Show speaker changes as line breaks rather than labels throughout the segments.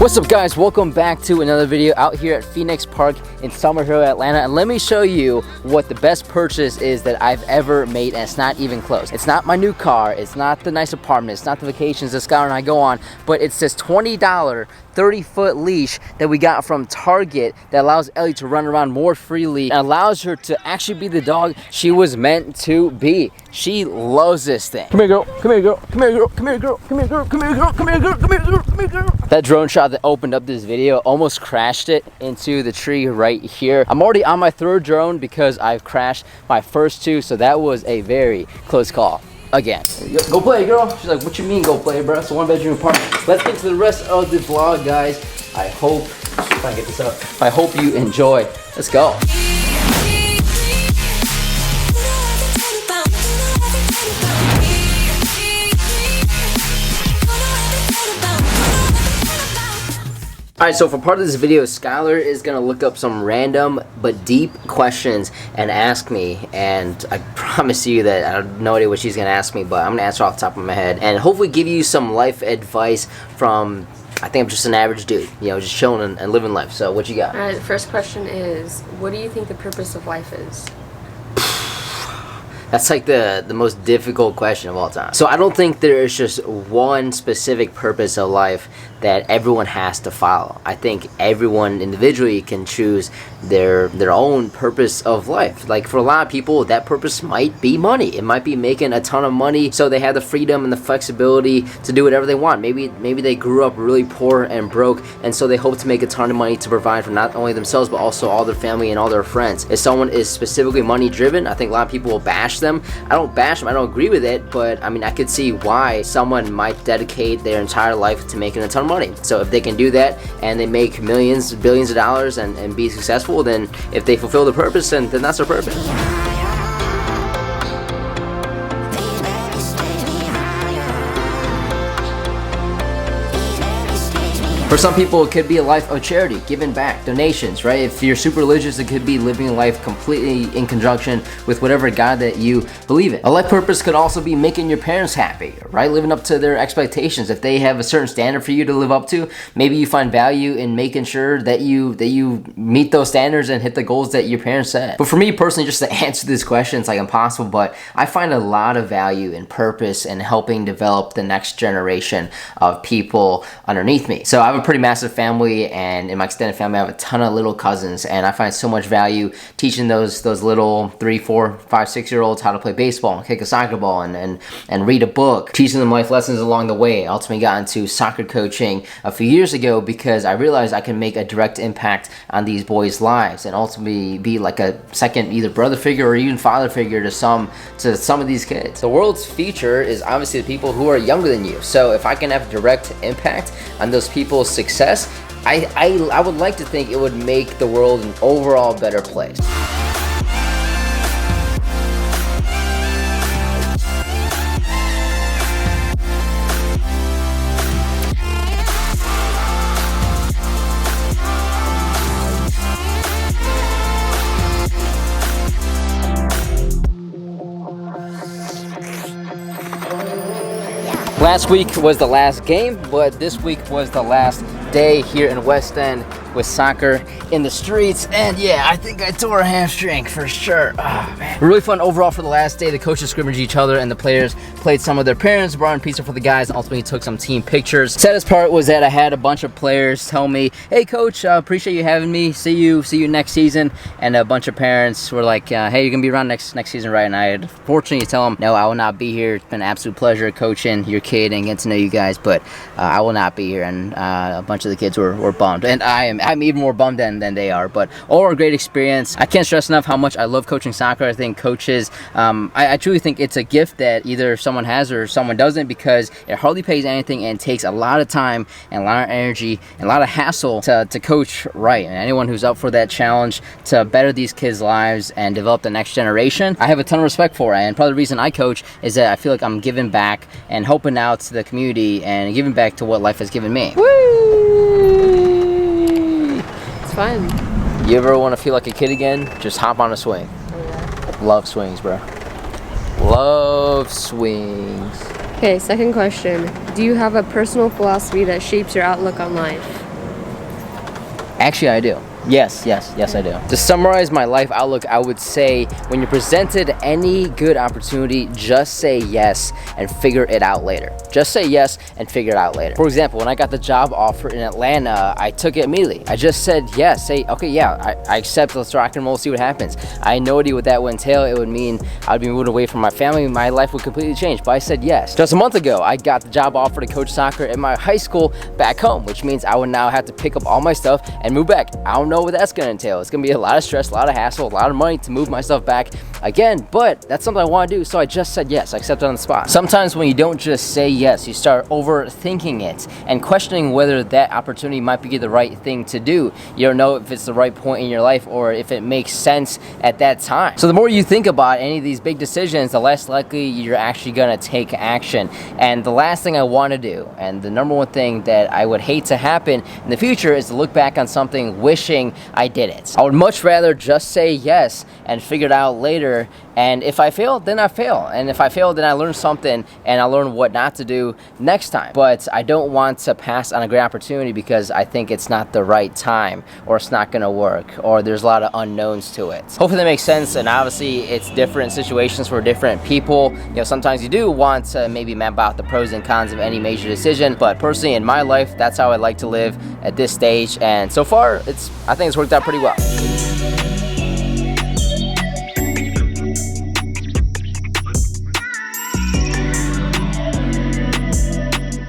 What's up guys, welcome back to another video out here at Phoenix Park in Summerhill, Atlanta, and let me show you what the best purchase is that I've ever made, and it's not even close. It's not my new car, it's not the nice apartment, it's not the vacations that Skylar and I go on, but it's this $20 30-foot leash that we got from Target that allows Ellie to run around more freely and allows her to actually be the dog she was meant to be. She loves this thing. Come here, girl. Come here, girl. Come here, girl. Come here, girl. Come here, girl. Come here, girl. Come here, girl. Come here, girl. Come here, girl. That drone shot that opened up this video almost crashed it into the tree right here. I'm already on my third drone because I've crashed my first two, so that was a very close call. Again. Go play, girl. She's like, what you mean go play, bro? It's a one-bedroom apartment. Let's get to the rest of the vlog, guys. I hope, if I can get this up, I hope you enjoy. Let's go. Alright, so for part of this video, Skylar is going to look up some random but deep questions and ask me, and I promise you that I have no idea what she's going to ask me, but I'm going to answer off the top of my head and hopefully give you some life advice from, I think I'm just an average dude, you know, just chilling and living life. So what you got?
Alright, the first question is, what do you think the purpose of life is?
That's like the most difficult question of all time. So I don't think there is just one specific purpose of life that everyone has to follow. I think everyone individually can choose their own purpose of life. Like for a lot of people, that purpose might be money. It might be making a ton of money so they have the freedom and the flexibility to do whatever they want. Maybe they grew up really poor and broke, and so they hope to make a ton of money to provide for not only themselves but also all their family and all their friends. If someone is specifically money driven, I think a lot of people will bash them. I don't bash them, I don't agree with it, but I mean, I could see why someone might dedicate their entire life to making a ton of money. So if they can do that and they make millions, billions of dollars and be successful, then if they fulfill the purpose, then that's their purpose. For some people, it could be a life of charity, giving back, donations, right? If you're super religious, it could be living a life completely in conjunction with whatever God that you believe in. A life purpose could also be making your parents happy, right? Living up to their expectations. If they have a certain standard for you to live up to, maybe you find value in making sure that you meet those standards and hit the goals that your parents set. But for me personally, just to answer this question, it's like impossible, but I find a lot of value in purpose and helping develop the next generation of people underneath me. So I have a pretty massive family, and in my extended family I have a ton of little cousins, and I find so much value teaching those little 3, 4, 5, 6-year-olds how to play baseball and kick a soccer ball and read a book, teaching them life lessons along the way. I ultimately got into soccer coaching a few years ago because I realized I can make a direct impact on these boys' lives and ultimately be like a second either brother figure or even father figure to some of these kids. The world's future is obviously the people who are younger than you, so if I can have direct impact on those people's success, I would like to think it would make the world an overall better place. Last week was the last game, but this week was the last day here in West End with soccer in the streets, and yeah, I think I tore a hamstring for sure. Oh man. Really fun overall for the last day. The coaches scrimmaged each other and the players played some of their parents, brought in pizza for the guys, and ultimately took some team pictures. Saddest part was that I had a bunch of players tell me, hey coach, appreciate you having me, see you next season, and a bunch of parents were like, hey, you're gonna be around next season, right? And I had fortunately to tell them, no, I will not be here. It's been an absolute pleasure coaching your kid and getting to know you guys, but I will not be here. And a bunch of the kids were bummed, and I'm even more bummed than they are, but all a great experience. I can't stress enough how much I love coaching soccer. I think coaches, I truly think it's a gift that either someone has or someone doesn't, because it hardly pays anything and takes a lot of time and a lot of energy and a lot of hassle to coach right. And anyone who's up for that challenge to better these kids' lives and develop the next generation, I have a ton of respect for it. And probably the reason I coach is that I feel like I'm giving back and helping out to the community and giving back to what life has given me.
Woo! It's fun.
You ever want to feel like a kid again? Just hop on a swing.
Oh, yeah.
Love swings, bro. Love swings.
Okay, second question. Do you have a personal philosophy that shapes your outlook on life?
Actually, I do. Yes, I do. To summarize my life outlook, I would say when you're presented any good opportunity, just say yes and figure it out later. Just say yes and figure it out later. For example, when I got the job offer in Atlanta, I took it immediately. I just said yes. Say, okay, yeah, I accept. Let's rock and roll, see what happens. I had no idea what that would entail. It would mean I'd be moved away from my family. My life would completely change, but I said yes. Just a month ago, I got the job offer to coach soccer at my high school back home, which means I would now have to pick up all my stuff and move back. I don't know what that's gonna entail. It's gonna be a lot of stress, a lot of hassle, a lot of money to move my stuff back again, but that's something I want to do, so I just said yes. I accepted on the spot. Sometimes when you don't just say yes, you start overthinking it and questioning whether that opportunity might be the right thing to do. You don't know if it's the right point in your life or if it makes sense at that time. So the more you think about any of these big decisions, the less likely you're actually gonna take action. And the last thing I want to do, and the number one thing that I would hate to happen in the future, is to look back on something wishing I did it. I would much rather just say yes and figure it out later, and if I fail, then I fail, and if I fail, then I learn something and I learn what not to do next time. But I don't want to pass on a great opportunity because I think it's not the right time, or it's not gonna work, or there's a lot of unknowns to it. Hopefully that makes sense, and obviously it's different situations for different people. You know, sometimes you do want to maybe map out the pros and cons of any major decision, but personally in my life, that's how I like to live at this stage, and so far I think it's worked out pretty well.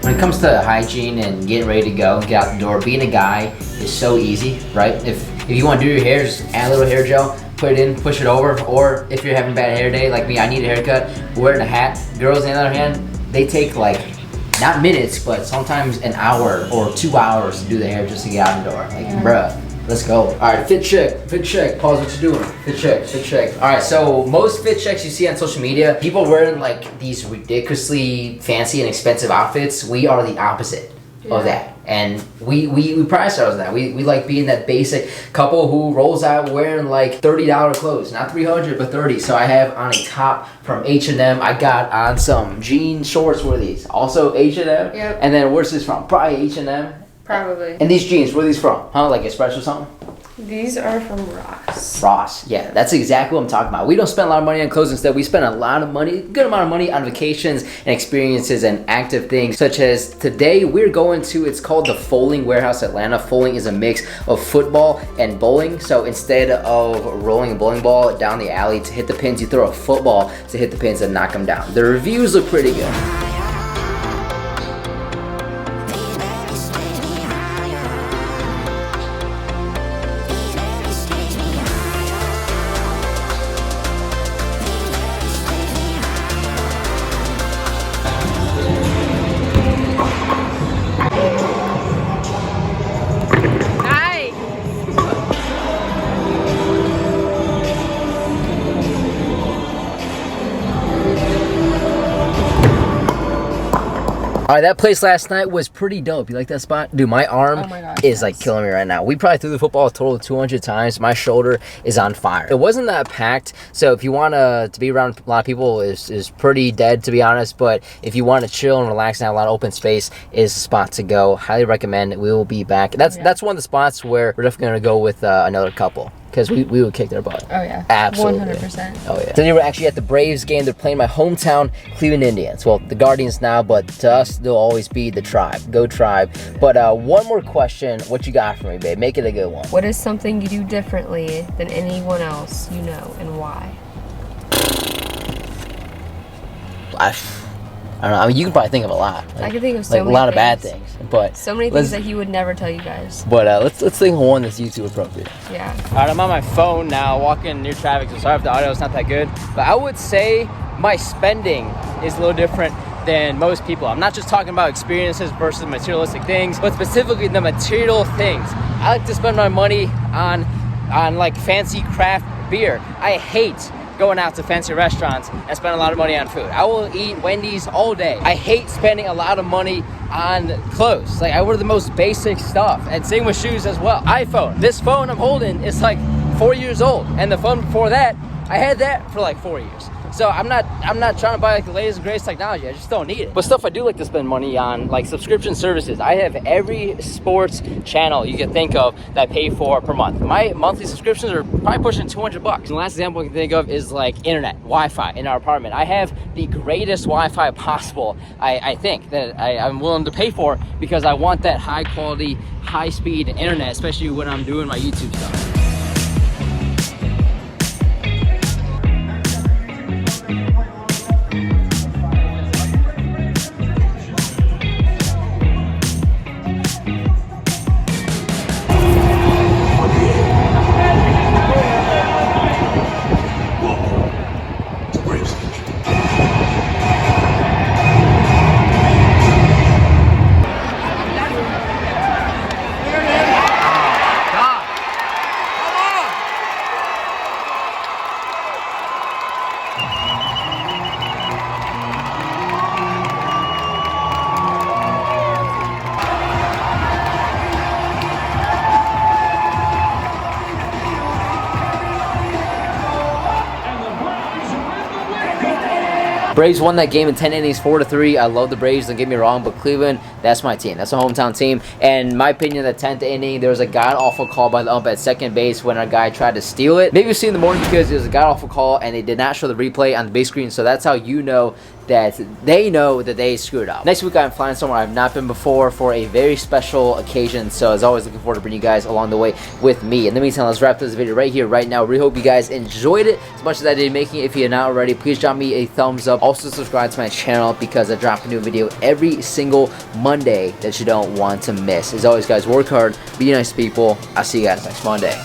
When it comes to hygiene and getting ready to go and get out the door, being a guy is so easy, right? If you want to do your hair, just add a little hair gel, put it in, push it over, or if you're having a bad hair day like me, I need a haircut, wearing a hat. Girls, on the other hand, they take like, not minutes, but sometimes an hour or 2 hours to do the hair just to get out the door. Like, bruh, let's go. All right, fit check, pause what you're doing. Fit check. All right, so most fit checks you see on social media, people wearing like these ridiculously fancy and expensive outfits. We are the opposite of that. And we pride ourselves on that. We like being that basic couple who rolls out wearing like $30 clothes, not $300 but $30. So I have on a top from H&M. I got on some jean shorts. Were these also H&M?
Yep.
And then where's this from? Probably H&M.
Probably.
And these jeans, where are these from? Huh? Like Express or something?
These are from Ross.
Ross, yeah, that's exactly what I'm talking about. We don't spend a lot of money on clothes. Instead, we spend a lot of money, good amount of money on vacations and experiences and active things, such as today we're going to, it's called the Foaling Warehouse Atlanta. Foaling is a mix of football and bowling. So instead of rolling a bowling ball down the alley to hit the pins, you throw a football to hit the pins and knock them down. The reviews look pretty good. All right, that place last night was pretty dope. You like that spot? Dude, my arm is like killing me right now. We probably threw the football a total of 200 times. My shoulder is on fire. It wasn't that packed, so if you want to be around a lot of people, is pretty dead, to be honest. But if you want to chill and relax and have a lot of open space, is the spot to go. Highly recommend it. We will be back. That's one of the spots where we're definitely going to go with another couple, because we would kick their butt.
Oh yeah,
absolutely,
100%.
Oh yeah. Today we're actually at the Braves game. They're playing my hometown Cleveland Indians. Well, the Guardians now, but to us they'll always be the Tribe. Go Tribe. But one more question. What you got for me, babe? Make it a good one.
What is something you do differently than anyone else you know, and why?
I don't know. I mean, you can probably think of a lot.
I can think of so many
a lot of
things.
bad things, but
So many things that he would never tell you guys.
But let's think of one that's YouTube appropriate.
Yeah.
All right, I'm on my phone now, walking near traffic, so sorry if the audio is not that good. But I would say my spending is a little different than most people. I'm not just talking about experiences versus materialistic things, but specifically the material things. I like to spend my money on like fancy craft beer. I hate going out to fancy restaurants and spend a lot of money on food. I will eat Wendy's all day. I hate spending a lot of money on clothes. Like, I wear the most basic stuff, and same with shoes as well. iPhone. This phone I'm holding is like 4 years old, and the phone before that, I had that for like 4 years. So I'm not trying to buy like the latest and greatest technology. I just don't need it. But stuff I do like to spend money on, like subscription services. I have every sports channel you can think of that I pay for per month. My monthly subscriptions are probably pushing $200. And the last example I can think of is like internet, Wi-Fi in our apartment. I have the greatest Wi-Fi possible, I think, that I'm willing to pay for because I want that high quality, high speed internet, especially when I'm doing my YouTube stuff. Braves won that game in 10 innings, 4-3. I love the Braves, don't get me wrong, but Cleveland, that's my team. That's a hometown team. And in my opinion, the 10th inning, there was a god-awful call by the ump at second base when a guy tried to steal it. Maybe you've seen in the morning because it was a god-awful call and they did not show the replay on the base screen, so that's how you know that they know that they screwed up. Next week, I'm flying somewhere I've not been before for a very special occasion, so as always, looking forward to bringing you guys along the way with me. In the meantime, let's wrap this video right here, right now. Really hope you guys enjoyed it as much as I did making it. If you're not already, please drop me a thumbs up. Also, subscribe to my channel because I drop a new video every single Monday that you don't want to miss. As always, guys, work hard, be nice people. I'll see you guys next Monday.